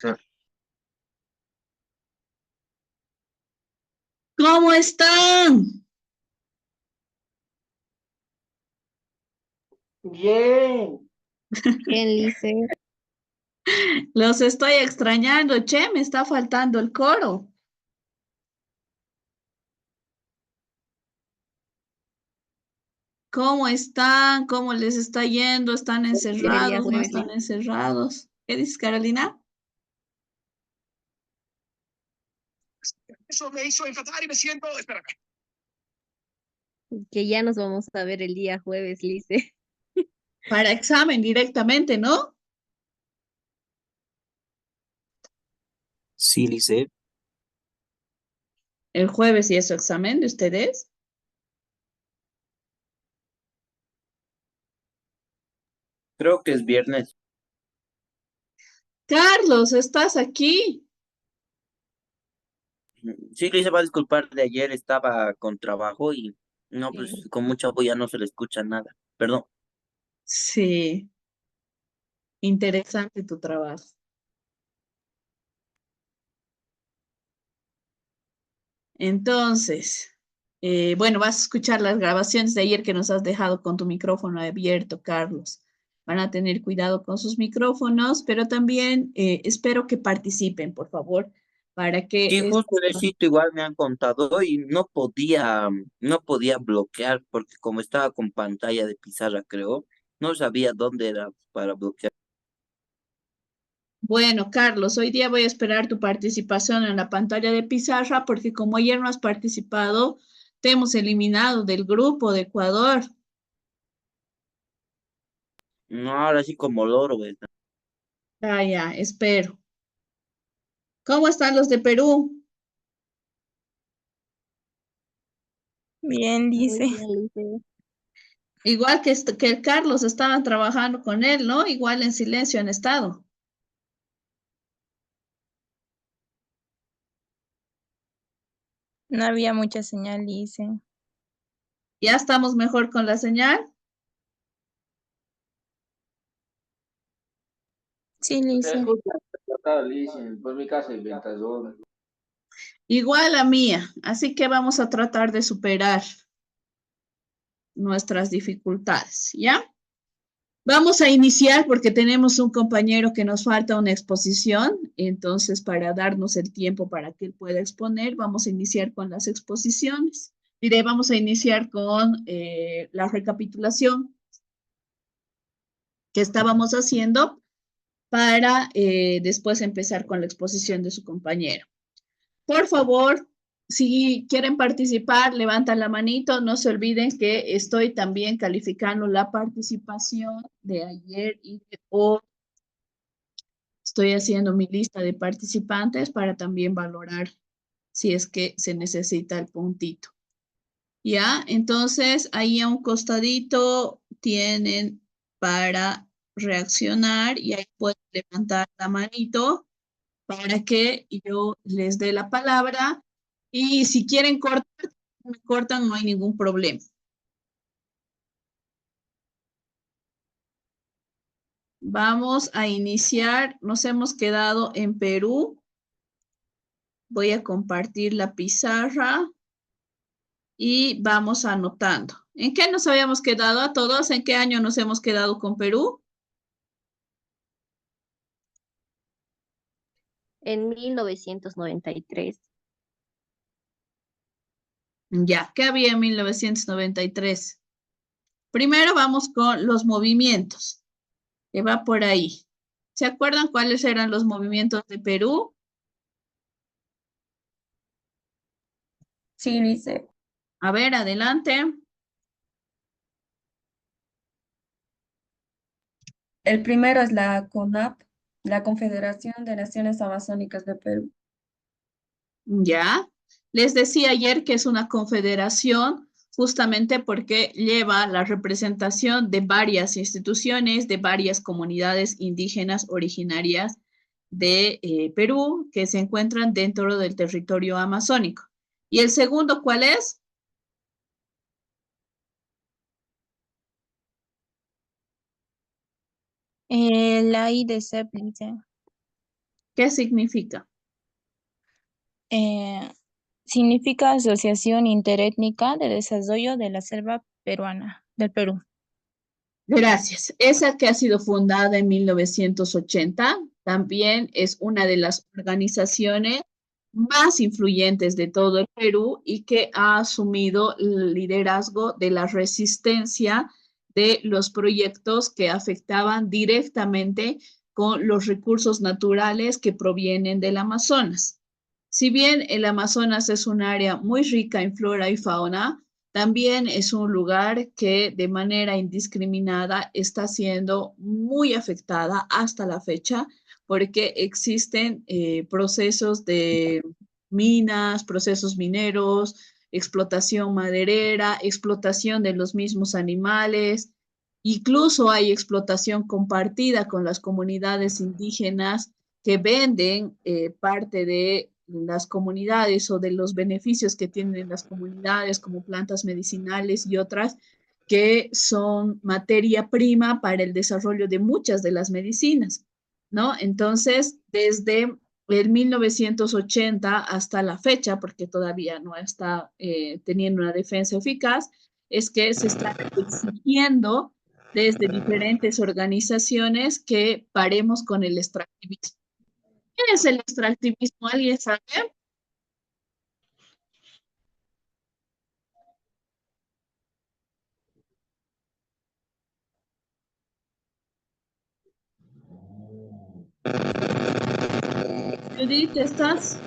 Sí. ¿Cómo están? Bien, Bien, Lice. Los estoy extrañando. Che, me está faltando el coro. ¿Cómo están? ¿Cómo les está yendo? ¿Están El día encerrados? ¿No jueves, están Lice. encerrados? ¿Qué dices, Carolina? eso me hizo enfatar y me siento. Espera. Que ya nos vamos a ver el día jueves, Lice. Para examen directamente, ¿no? Sí, Lice, El jueves y es su examen de ustedes. creo que es viernes. Carlos, ¿estás aquí? Sí, Lice va a disculpar, de ayer estaba con trabajo y no, pues con mucha bulla no se le escucha nada. Perdón. Sí, interesante tu trabajo. Entonces, bueno, vas a escuchar las grabaciones de ayer que nos has dejado con tu micrófono abierto, Carlos. Van a tener cuidado con sus micrófonos, pero también espero que participen, por favor, para que Sí, justo de sitio igual me han contado y no podía bloquear porque como estaba con pantalla de pizarra, creo, no sabía dónde era para bloquear. Bueno, Carlos, hoy día voy a esperar tu participación en la pantalla de pizarra porque como ayer no has participado, te hemos eliminado del grupo de Ecuador. No, ahora sí como loro, ¿verdad? Ah, ya, espero. ¿Cómo están los de Perú? Bien, Muy dice. bien, Lice. Igual que el Carlos, estaban trabajando con él, ¿no? Igual en silencio han estado. No había mucha señal, dice. ¿Ya estamos mejor con la señal? Sí, Se Lice. escucha acá, dicen, por mi casa hay ventazón. Igual a mía, así que vamos a tratar de superar nuestras dificultades, ¿ya? Vamos a iniciar porque tenemos un compañero que nos falta una exposición, entonces para darnos el tiempo para que él pueda exponer, vamos a iniciar con las exposiciones. Diré, vamos a iniciar con la recapitulación que estábamos haciendo para después empezar con la exposición de su compañero. Por favor, si quieren participar, levantan la manito. No se olviden que estoy también calificando la participación de ayer y de hoy. Estoy haciendo mi lista de participantes para también valorar si es que se necesita el puntito. Ya, entonces ahí a un costadito tienen para reaccionar y ahí pueden levantar la manito para que yo les dé la palabra y si quieren cortar, me cortan, no hay ningún problema. Vamos a iniciar, nos hemos quedado en Perú. Voy a compartir la pizarra y vamos anotando. ¿En qué nos habíamos quedado a todos? ¿En qué año nos hemos quedado con Perú? En 1993. Ya, ¿qué había en 1993? Primero vamos con los movimientos, que va por ahí. ¿Se acuerdan cuáles eran los movimientos de Perú? Sí, Lice. A ver, adelante. El primero es la CONAP, la Confederación de Naciones Amazónicas de Perú. Ya. Les decía ayer que es una confederación justamente porque lleva la representación de varias instituciones, de varias comunidades indígenas originarias de Perú que se encuentran dentro del territorio amazónico. ¿Y el segundo cuál es? La IDC, Lice. ¿Qué significa? Significa Asociación Interétnica de Desarrollo de la Selva Peruana, del Perú. Gracias. Esa que ha sido fundada en 1980 también es una de las organizaciones más influyentes de todo el Perú y que ha asumido el liderazgo de la resistencia de los proyectos que afectaban directamente con los recursos naturales que provienen del Amazonas. Si bien el Amazonas es un área muy rica en flora y fauna, también es un lugar que de manera indiscriminada está siendo muy afectada hasta la fecha porque existen procesos de minas, procesos mineros, explotación maderera, explotación de los mismos animales, incluso hay explotación compartida con las comunidades indígenas que venden parte de las comunidades o de los beneficios que tienen las comunidades como plantas medicinales y otras que son materia prima para el desarrollo de muchas de las medicinas, ¿no? Entonces, desde el 1980 hasta la fecha, porque todavía no está teniendo una defensa eficaz, es que se está exigiendo desde diferentes organizaciones que paremos con el extractivismo. ¿Qué es el extractivismo? ¿Alguien sabe? Judith, ¿estás?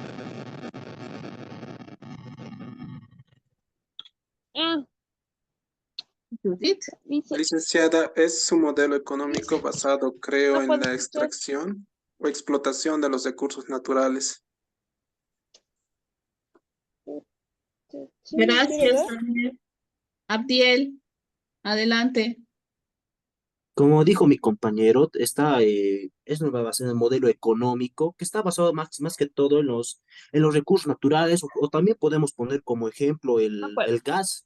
Judith. Licenciada, es su modelo económico basado, creo, en la extracción o explotación de los recursos naturales. Gracias, Daniel. Abdiel, adelante. Como dijo mi compañero, es una base en el modelo económico que está basado más que todo en los recursos naturales, o también podemos poner como ejemplo el gas.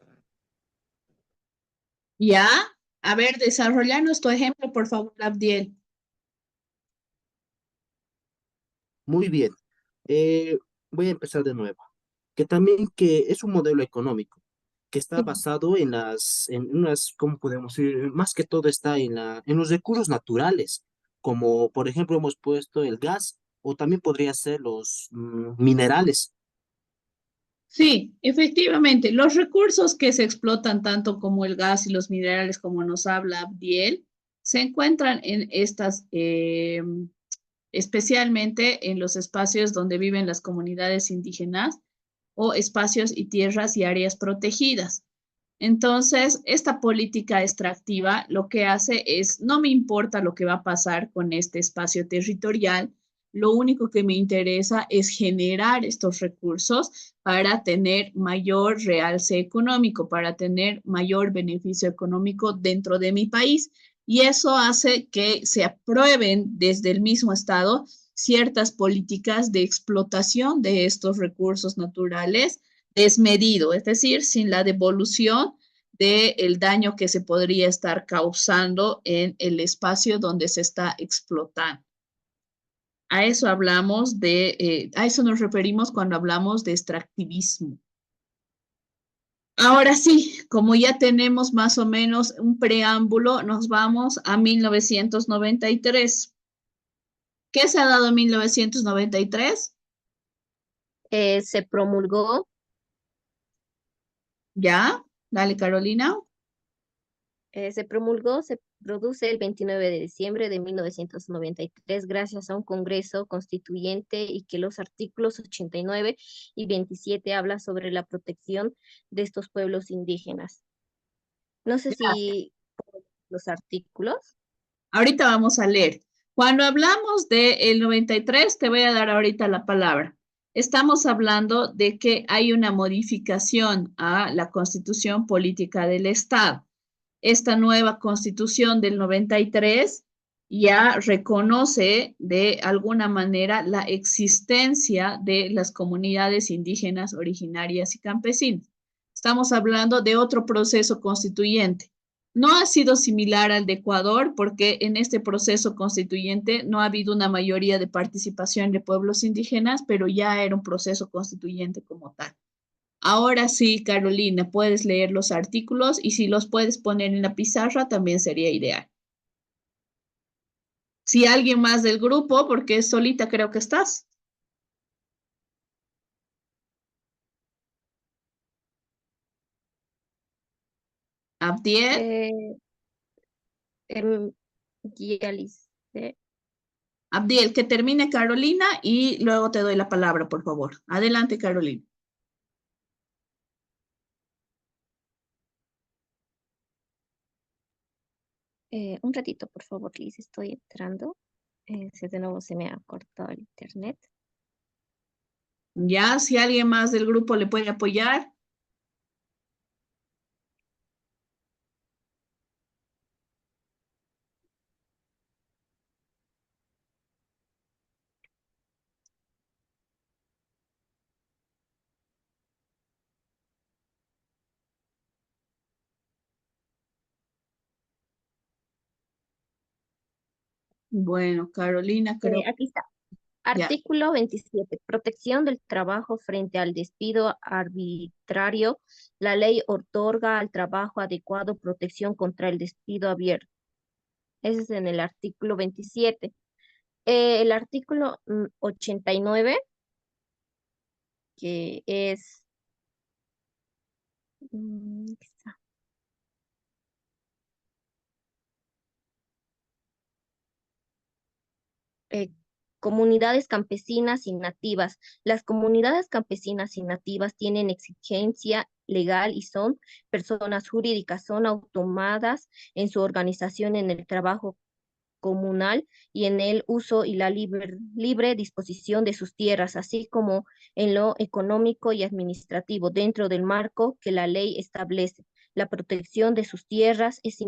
Ya, a ver, desarrollanos tu ejemplo, por favor, Abdiel. Muy bien. Voy a empezar de nuevo. Que es un modelo económico que está basado en unas, ¿cómo podemos decir? Más que todo está en los recursos naturales, como por ejemplo hemos puesto el gas, o también podría ser los minerales. Sí, efectivamente, los recursos que se explotan tanto como el gas y los minerales, como nos habla Abdiel, se encuentran en estas, especialmente en los espacios donde viven las comunidades indígenas o espacios y tierras y áreas protegidas. Entonces, esta política extractiva lo que hace es, no me importa lo que va a pasar con este espacio territorial, lo único que me interesa es generar estos recursos para tener mayor realce económico, para tener mayor beneficio económico dentro de mi país. Y eso hace que se aprueben desde el mismo Estado ciertas políticas de explotación de estos recursos naturales desmedido, es decir, sin la devolución del daño que se podría estar causando en el espacio donde se está explotando. A eso hablamos a eso nos referimos cuando hablamos de extractivismo. Ahora sí, como ya tenemos más o menos un preámbulo, nos vamos a 1993. ¿Qué se ha dado en 1993? Se promulgó ¿Ya? Dale, Carolina. se produce el 29 de diciembre de 1993 gracias a un Congreso Constituyente y que los artículos 89 y 27 hablan sobre la protección de estos pueblos indígenas. No sé si los artículos. Ahorita vamos a leer. Cuando hablamos del 93, te voy a dar ahorita la palabra. Estamos hablando de que hay una modificación a la Constitución Política del Estado. Esta nueva Constitución del 93 ya reconoce de alguna manera la existencia de las comunidades indígenas originarias y campesinas. Estamos hablando de otro proceso constituyente. No ha sido similar al de Ecuador porque en este proceso constituyente no ha habido una mayoría de participación de pueblos indígenas, pero ya era un proceso constituyente como tal. Ahora sí, Carolina, puedes leer los artículos y si los puedes poner en la pizarra también sería ideal. Si alguien más del grupo, porque solita creo que estás. Abdiel, Eh, ya listé. Abdiel, que termine Carolina y luego te doy la palabra, por favor. Adelante, Carolina. Un ratito, por favor, Liz, estoy entrando. De nuevo se me ha cortado el internet. Ya, si alguien más del grupo le puede apoyar. Bueno, Carolina, creo que Aquí está. ya. Artículo 27. Protección del trabajo frente al despido arbitrario. La ley otorga al trabajo adecuado protección contra el despido abierto. Ese es en el artículo 27. El artículo 89, que es... aquí está. eh, Comunidades campesinas y nativas. Las comunidades campesinas y nativas tienen exigencia legal y son personas jurídicas, son automadas en su organización en el trabajo comunal y en el uso y la libre disposición de sus tierras, así como en lo económico y administrativo, dentro del marco que la ley establece. La protección de sus tierras es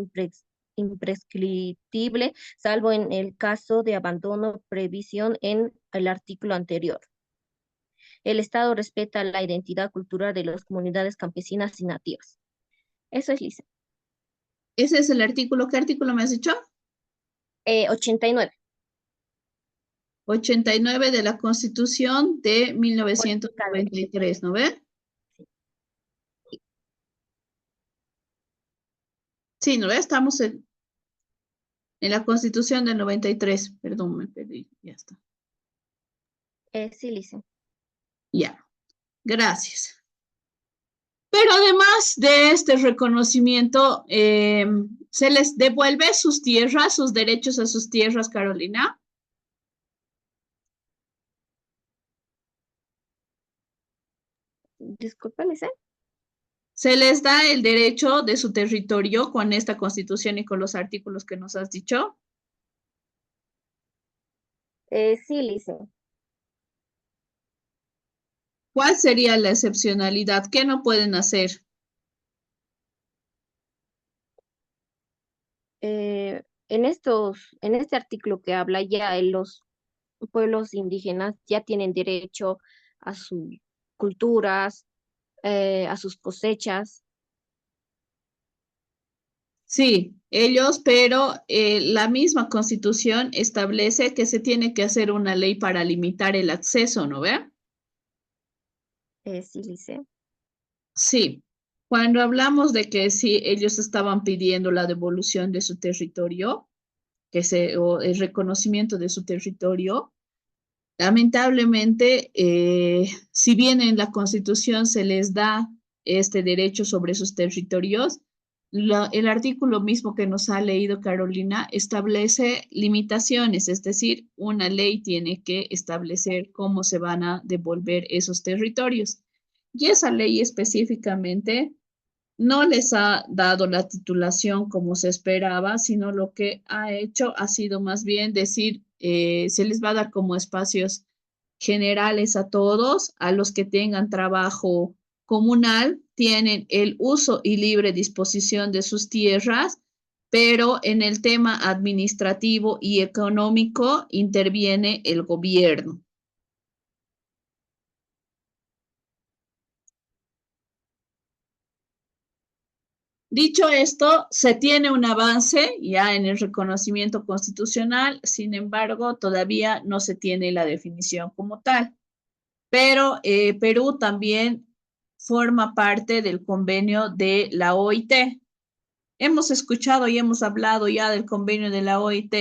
imprescriptible, salvo en el caso de abandono previsión en el artículo anterior. El Estado respeta la identidad cultural de las comunidades campesinas y nativas. Eso es, Lisa. Ese es el artículo. ¿Qué artículo me has dicho? 89. 89 de la Constitución de 1993, ¿no ve? Sí, ¿no ve? Estamos en la Constitución del 93. Perdón, me perdí. Ya está. Sí, Lisa. Ya. Gracias. Pero además de este reconocimiento, ¿se les devuelve sus tierras, sus derechos a sus tierras, Carolina? Disculpa, Lisa. ¿Se les da el derecho de su territorio con esta Constitución y con los artículos que nos has dicho? Sí, Lisa. ¿Cuál sería la excepcionalidad? ¿Qué no pueden hacer? En este artículo que habla ya los pueblos indígenas ya tienen derecho a sus culturas, a sus cosechas. Sí, ellos, pero la misma Constitución establece que se tiene que hacer una ley para limitar el acceso, ¿no ve? Sí, Lice. Sí, cuando hablamos de que sí, ellos estaban pidiendo la devolución de su territorio, o el reconocimiento de su territorio, lamentablemente, si bien en la Constitución se les da este derecho sobre sus territorios, el artículo mismo que nos ha leído Carolina establece limitaciones, es decir, una ley tiene que establecer cómo se van a devolver esos territorios. Y esa ley específicamente no les ha dado la titulación como se esperaba, sino lo que ha hecho ha sido más bien decir, se les va a dar como espacios generales a todos, a los que tengan trabajo comunal, tienen el uso y libre disposición de sus tierras, pero en el tema administrativo y económico interviene el gobierno. Dicho esto, se tiene un avance ya en el reconocimiento constitucional, sin embargo, todavía no se tiene la definición como tal. Pero Perú también forma parte del convenio de la OIT. Hemos escuchado y hemos hablado ya del convenio de la OIT.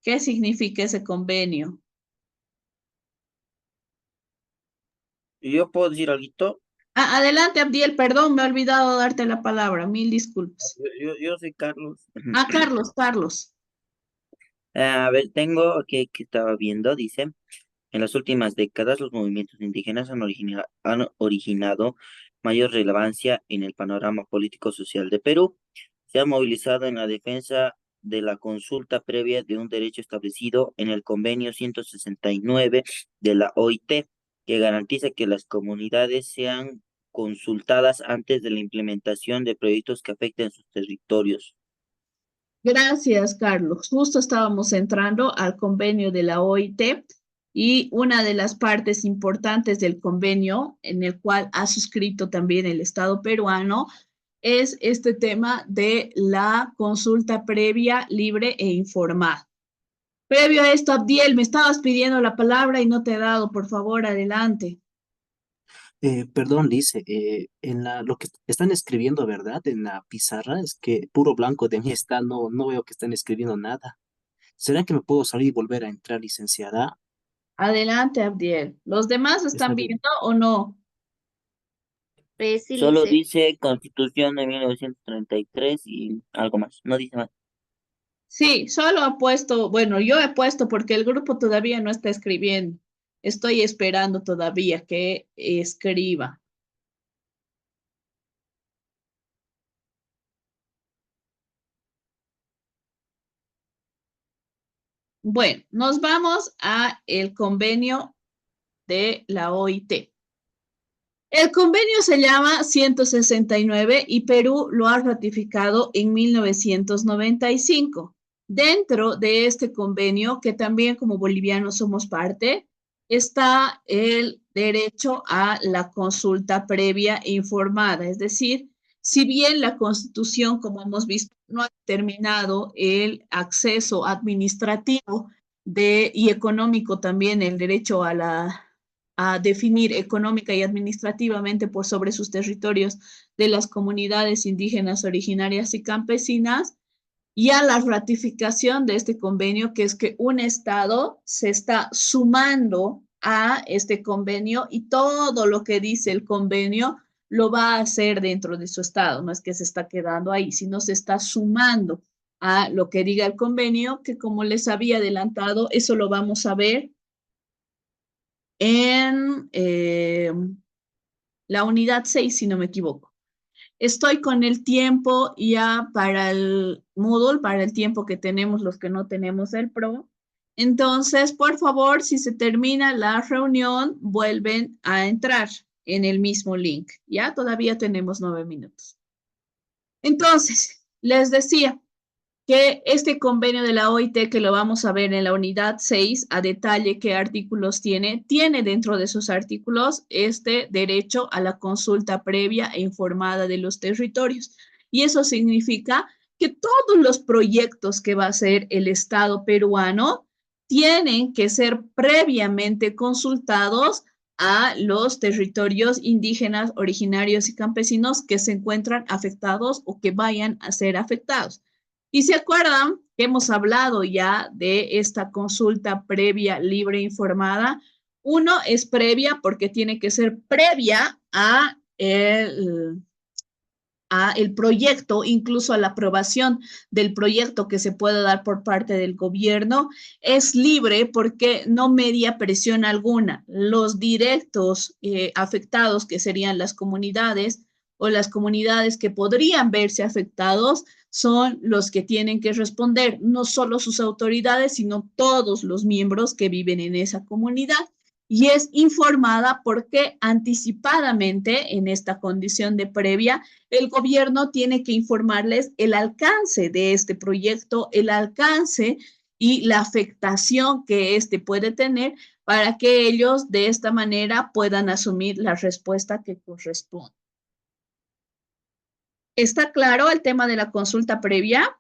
¿Qué significa ese convenio? ¿Yo puedo decir algo? Adelante, Abdiel, perdón, me he olvidado darte la palabra. Mil disculpas. Yo soy Carlos. Carlos. A ver, tengo aquí que estaba viendo, dice, en las últimas décadas los movimientos indígenas han originado mayor relevancia en el panorama político-social de Perú. Se han movilizado en la defensa de la consulta previa de un derecho establecido en el convenio 169 de la OIT, que garantiza que las comunidades sean consultadas antes de la implementación de proyectos que afecten sus territorios. Gracias, Carlos. Justo estábamos entrando al convenio de la OIT y una de las partes importantes del convenio, en el cual ha suscrito también el Estado peruano, es este tema de la consulta previa, libre e informada. Previo a esto, Abdiel, me estabas pidiendo la palabra y no te he dado, por favor, adelante. Perdón, Lice, lo que están escribiendo, ¿verdad? En la pizarra es que puro blanco de mí está, no veo que están escribiendo nada. ¿Será que me puedo salir y volver a entrar, licenciada? Adelante, Abdiel. ¿Los demás Está están bien. viendo o no? Sí, Solo Lice. dice Constitución de 1933 y algo más, no dice más. Sí, solo ha puesto, bueno, yo he puesto porque el grupo todavía no está escribiendo. Estoy esperando todavía que escriba. Bueno, nos vamos a el convenio de la OIT. El convenio se llama 169 y Perú lo ha ratificado en 1995. Dentro de este convenio, que también como bolivianos somos parte, está el derecho a la consulta previa e informada. Es decir, si bien la Constitución, como hemos visto, no ha determinado el acceso administrativo y económico también, el derecho a definir económica y administrativamente por sobre sus territorios de las comunidades indígenas originarias y campesinas, y a la ratificación de este convenio, que es que un Estado se está sumando a este convenio y todo lo que dice el convenio lo va a hacer dentro de su Estado. No es que se está quedando ahí, sino se está sumando a lo que diga el convenio, que como les había adelantado, eso lo vamos a ver en la unidad 6, si no me equivoco. Estoy con el tiempo ya para el Moodle, para el tiempo que tenemos los que no tenemos el Pro. Entonces, por favor, si se termina la reunión, vuelven a entrar en el mismo link. Ya todavía tenemos 9 minutos. Entonces, les decía que este convenio de la OIT, que lo vamos a ver en la unidad 6, a detalle qué artículos tiene dentro de sus artículos este derecho a la consulta previa e informada de los territorios. Y eso significa que todos los proyectos que va a hacer el Estado peruano tienen que ser previamente consultados a los territorios indígenas, originarios y campesinos que se encuentran afectados o que vayan a ser afectados. Y se acuerdan que hemos hablado ya de esta consulta previa, libre, informada. Uno es previa porque tiene que ser previa a el proyecto, incluso a la aprobación del proyecto que se pueda dar por parte del gobierno. Es libre porque no media presión alguna. Los directos afectados, que serían las comunidades o las comunidades que podrían verse afectados, son los que tienen que responder, no solo sus autoridades, sino todos los miembros que viven en esa comunidad. Y es informada porque anticipadamente en esta condición de previa, el gobierno tiene que informarles el alcance de este proyecto, el alcance y la afectación que este puede tener para que ellos de esta manera puedan asumir la respuesta que corresponde. ¿Está claro el tema de la consulta previa?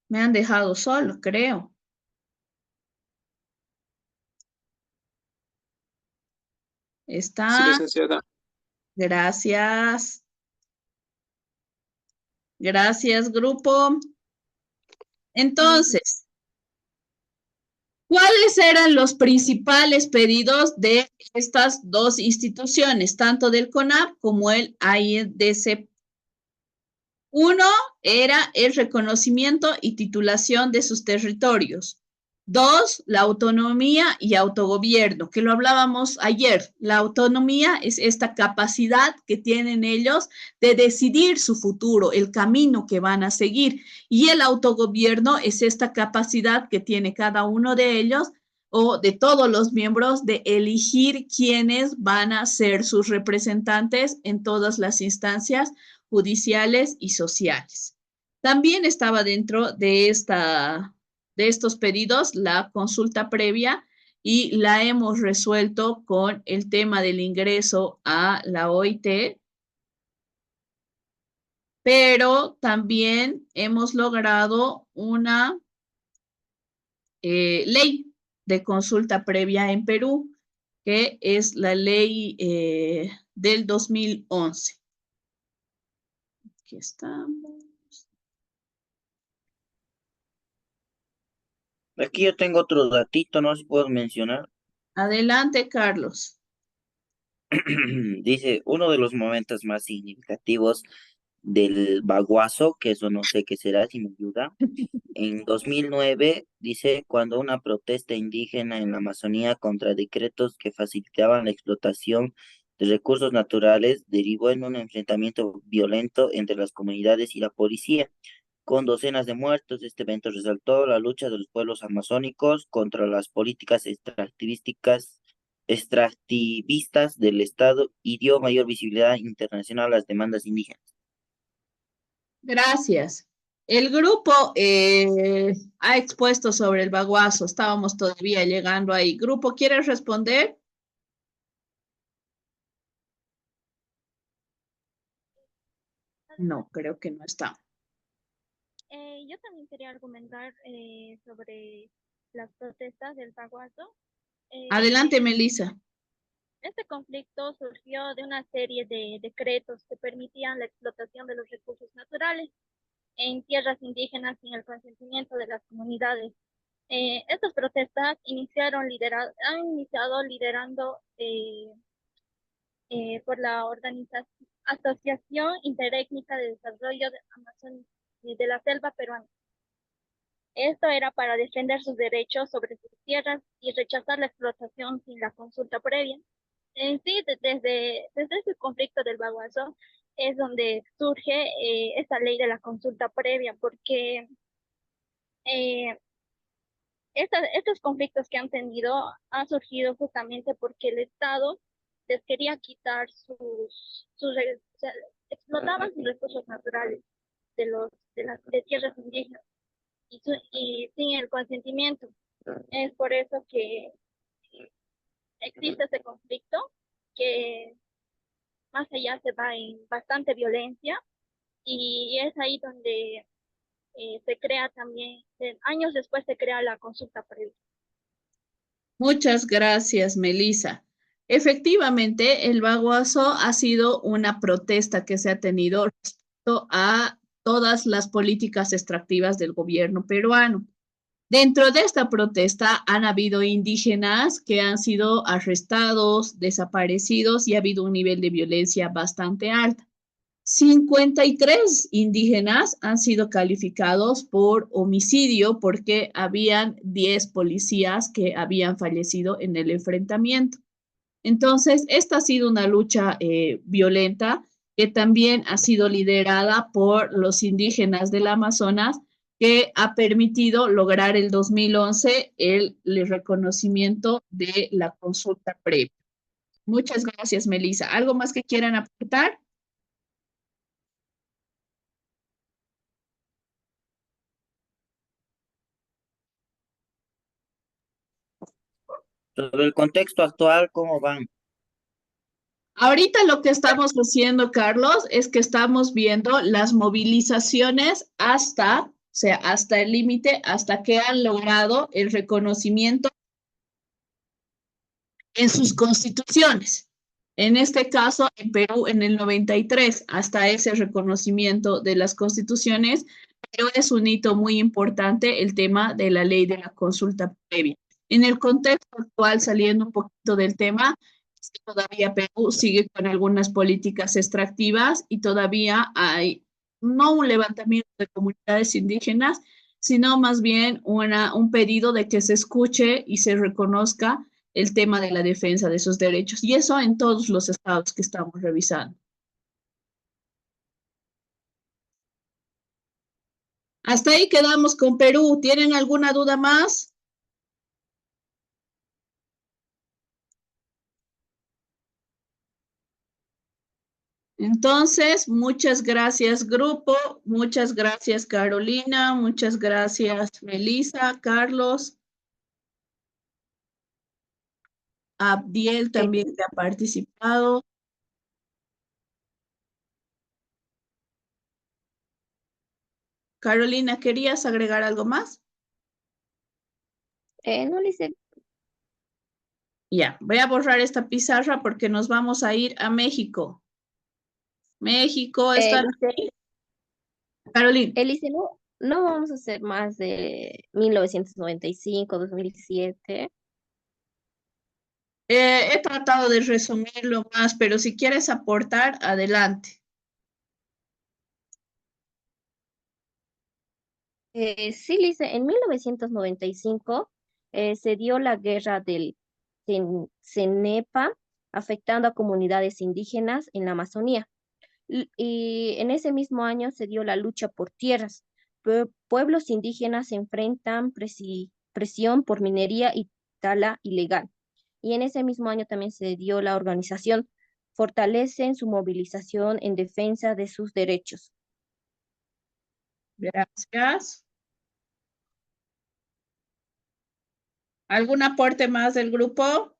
Me han dejado solo, creo. Sí, Está. licenciada. Gracias. Gracias, grupo. Entonces, ¿cuáles eran los principales pedidos de estas dos instituciones, tanto del CONAP como el AIDC? Uno era el reconocimiento y titulación de sus territorios. Dos, la autonomía y autogobierno, que lo hablábamos ayer. La autonomía es esta capacidad que tienen ellos de decidir su futuro, el camino que van a seguir. Y el autogobierno es esta capacidad que tiene cada uno de ellos o de todos los miembros de elegir quiénes van a ser sus representantes en todas las instancias judiciales y sociales. También estaba dentro de estos pedidos la consulta previa y la hemos resuelto con el tema del ingreso a la OIT, pero también hemos logrado una ley de consulta previa en Perú, que es la ley del 2011. Aquí estamos. Aquí yo tengo otro datito, no sé si puedo mencionar. Adelante, Carlos. Dice, uno de los momentos más significativos del baguazo, que eso no sé qué será, si me ayuda. En 2009, dice, cuando una protesta indígena en la Amazonía contra decretos que facilitaban la explotación de recursos naturales derivó en un enfrentamiento violento entre las comunidades y la policía. Con docenas de muertos, este evento resaltó la lucha de los pueblos amazónicos contra las políticas extractivistas del Estado y dio mayor visibilidad internacional a las demandas indígenas. Gracias. El grupo ha expuesto sobre el baguazo. Estábamos todavía llegando ahí. Grupo, ¿quieres responder? No, creo que no está. Yo también quería argumentar sobre las protestas del Baguazo. Adelante, Melissa. Este conflicto surgió de una serie de decretos que permitían la explotación de los recursos naturales en tierras indígenas sin el consentimiento de las comunidades. Estas protestas han iniciado liderando por la Asociación Interétnica de Desarrollo de la Selva Peruana. Esto era para defender sus derechos sobre sus tierras y rechazar la explotación sin la consulta previa. En sí, desde ese conflicto del Baguazo es donde surge esta ley de la consulta previa, porque eh, estos conflictos que han tenido han surgido justamente porque el Estado les quería quitar o sea, explotaban sus recursos naturales de tierras indígenas y sin el consentimiento. Es por eso que existe ese conflicto que más allá se va en bastante violencia y es ahí donde se crea también, años después se crea la consulta previa. Muchas gracias, Melissa. Efectivamente, el baguazo ha sido una protesta que se ha tenido respecto a todas las políticas extractivas del gobierno peruano. Dentro de esta protesta han habido indígenas que han sido arrestados, desaparecidos y ha habido un nivel de violencia bastante alto. 53 indígenas han sido calificados por homicidio porque habían 10 policías que habían fallecido en el enfrentamiento. Entonces, esta ha sido una lucha violenta que también ha sido liderada por los indígenas del Amazonas, que ha permitido lograr el 2011 el reconocimiento de la consulta previa. Muchas gracias, Melissa. ¿Algo más que quieran aportar? Sobre el contexto actual, ¿cómo van? Ahorita lo que estamos haciendo, Carlos, es que estamos viendo las movilizaciones hasta, o sea, hasta el límite, hasta que han logrado el reconocimiento en sus constituciones. En este caso, en Perú, en el 93, hasta ese reconocimiento de las constituciones, pero es un hito muy importante el tema de la ley de la consulta previa. En el contexto actual, saliendo un poquito del tema, todavía Perú sigue con algunas políticas extractivas y todavía hay no un levantamiento de comunidades indígenas, sino más bien un pedido de que se escuche y se reconozca el tema de la defensa de sus derechos. Y eso en todos los estados que estamos revisando. Hasta ahí quedamos con Perú. ¿Tienen alguna duda más? Entonces, muchas gracias, grupo. Muchas gracias, Carolina. Muchas gracias, Melissa, Carlos. Abdiel también que ha participado. Carolina, ¿querías agregar algo más? No le hice. Ya, voy a borrar esta pizarra porque nos vamos a ir a México. México está... Carolina. Elise, no vamos a hacer más de 1995, 2007. He tratado de resumirlo más, pero si quieres aportar, adelante. Sí, Lice, en 1995 se dio la guerra del CENEPA, afectando a comunidades indígenas en la Amazonía. Y en ese mismo año se dio la lucha por tierras. Pueblos indígenas se enfrentan presión por minería y tala ilegal. Y en ese mismo año también se dio la organización Fortalecen su movilización en defensa de sus derechos. Gracias. ¿Algún aporte más del grupo?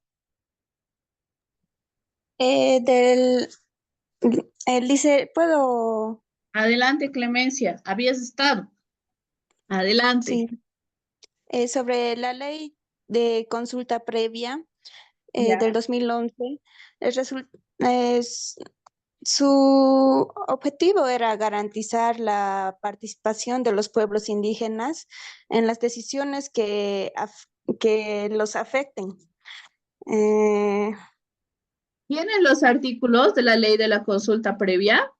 Dice, ¿puedo? Adelante, Clemencia. Habías estado. Adelante. Sí. Sobre la ley de consulta previa Ya. del 2011, su objetivo era garantizar la participación de los pueblos indígenas en las decisiones que los afecten. ¿Tienen los artículos de la ley de la consulta previa?